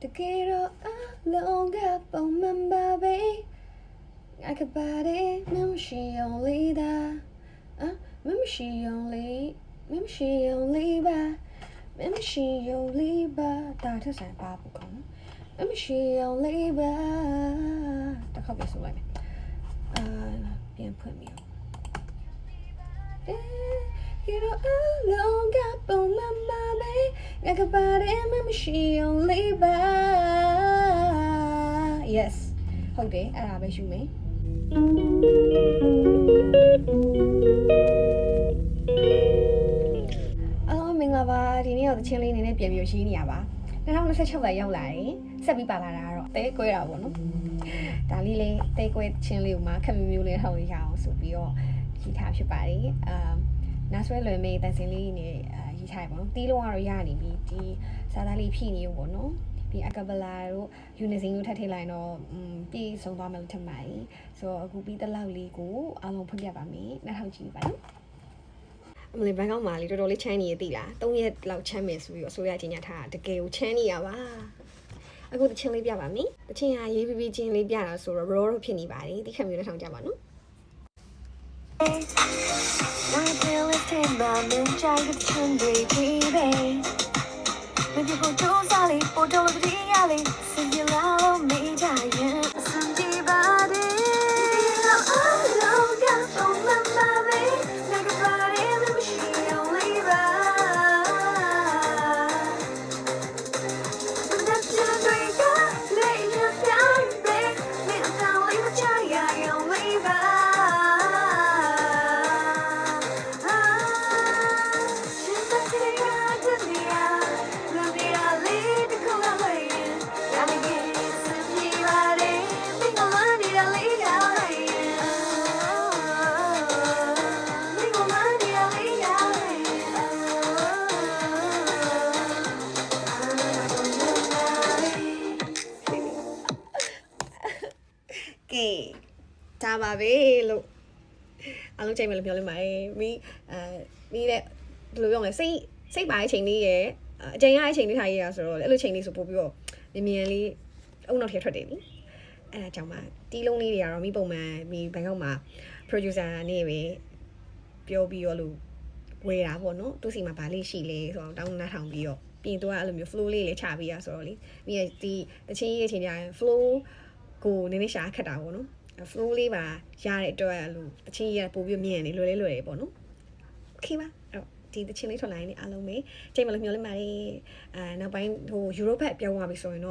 တကယ်တော့အလုံးကပုံမှန်ပါပဲငါကပါတယ်မမရှိအောင်လေးသာမမရှိအောင်လေးမမရှိအောင်လေးပါမမရှိအောင်လေးပါဒါထက်ဆိုင်ပါဘူးကောနော်မမရှိအောင်လေးပါတစ်ခေါက်ပြန်ဆိုလိုက်မယ်ပြန်ဖွင့်မိအောင်You know alone got boom mama baby ငါကပါတယ်မမရှိအောင်လေးပါ Yes ဟုတ်တယ်အဲ့ဒါပဲယူမယ်မင်္ဂလာပါဒီနေ့တော့တချင်းလေးနေနဲ့ပြန်ပြီးရေးနေရပါ2026ላይရောက်လာတယ်ဆက်ပြီးပါလာတာကတော့တဲကွဲတာပေါ့နော်ဒါလေးလေးတဲကွဲချင်းလေးကိုမှခက်မျိုးလေးထောက်ရအောင်ဆိုပြီးတော့ရေးထားဖြစ်ပါတယ်နားဆွဲလွယ်မေးတန်စင်လေးနဲ့ရေးထားရပါတော့တီးလုံးကတော့ရနေပြီဒီစားသားလေးဖြည့်နေရောပေါ့နော်ပြီးအကပလာတို့ယူနီစင်တို့ထပ်ထည့်လိုက်တော့ပြီးဆုံးသွားမယ်လို့ထင်ပါတယ်ဆိုတော့အခုပြီးတလောက်လေးကိုအားလုံးဖွင့်ပြပါမယ်နောက်ထောက်ကြည့်ပါနော်အမလေးဘန်ကောက်မှာလေးတော်တော်လေးချမ်းနေရသိလား3ရက်လောက်ချမ်းမယ်ဆိုပြီးတော့ဆိုရချင်းညထားတကယ်ကိုချမ်းနေရပါအခုတချင်းလေးပြပါမယ်တချင်းဟာရေးပြီးချင်းလေးပြတာဆိုတော့ raw ဖြစ်နေပါတယ်ဒီခက်မျိုးနဲ့ထောင်ကြပါနော်Wanna feel it in my moon, try to turn baby. Maybe for two sally, for two of the alley, see you love me, giant. Sunday body, oh no, got on my baby, like a body in the machine, only right. But that's your drink, lay you down, babe, little down, leave a giant, only right.ကဲဒါပါပဲလို့အားလုံးချိန်မယ်လို့ပြောလိုက်ပါတယ်မိမိတဲ့ဘယ်လိုပြောမလဲစိတ်ပါတဲ့ချိန်လေးရယ်အချိန်ရတဲ့ချိန်လေးထားရရဆိုတော့အဲ့လိုချိန်လေးဆိုပို့ပြီးတော့မြန်လေးအုံနောက်ထဲထွက်တယ်နိအဲ့ဒါကြောင့်မှတီးလုံးလေးတွေကတော့မိပုံမှန်မိဘန်ကောက်မှာ producer နေပဲပြောပြီးတော့လို့ဝယ်တာပေါ့နော်သူစီမှာဗာလေးရှိလဲဆိုတော့တောင်းနားထောင်ပြီးတော့ပြင်တော့အဲ့လိုမျိုး flow လေးချပေးရဆိုတော့လေမိရဲ့ဒီတချင်းရေးချိန်ကြရင် flowကိုနည်းနည်းရှာခက်တာပေါ့နော် flow လေးပါရတဲ့အတွက်အဲ့လိုတချင်းရေးပို့ပြီးမြင်နေလွယ်တယ်ပေါ့နော် okay ပါအဲ့တော့ဒီတချင်းလေးထွက်လာရင်အားလုံးပဲချိန်မလို့မျှော်လင့်ပါတယ်နောက်ပိုင်းဟို Europe ဘက်ပြောင်းသွားပြီဆိုရင်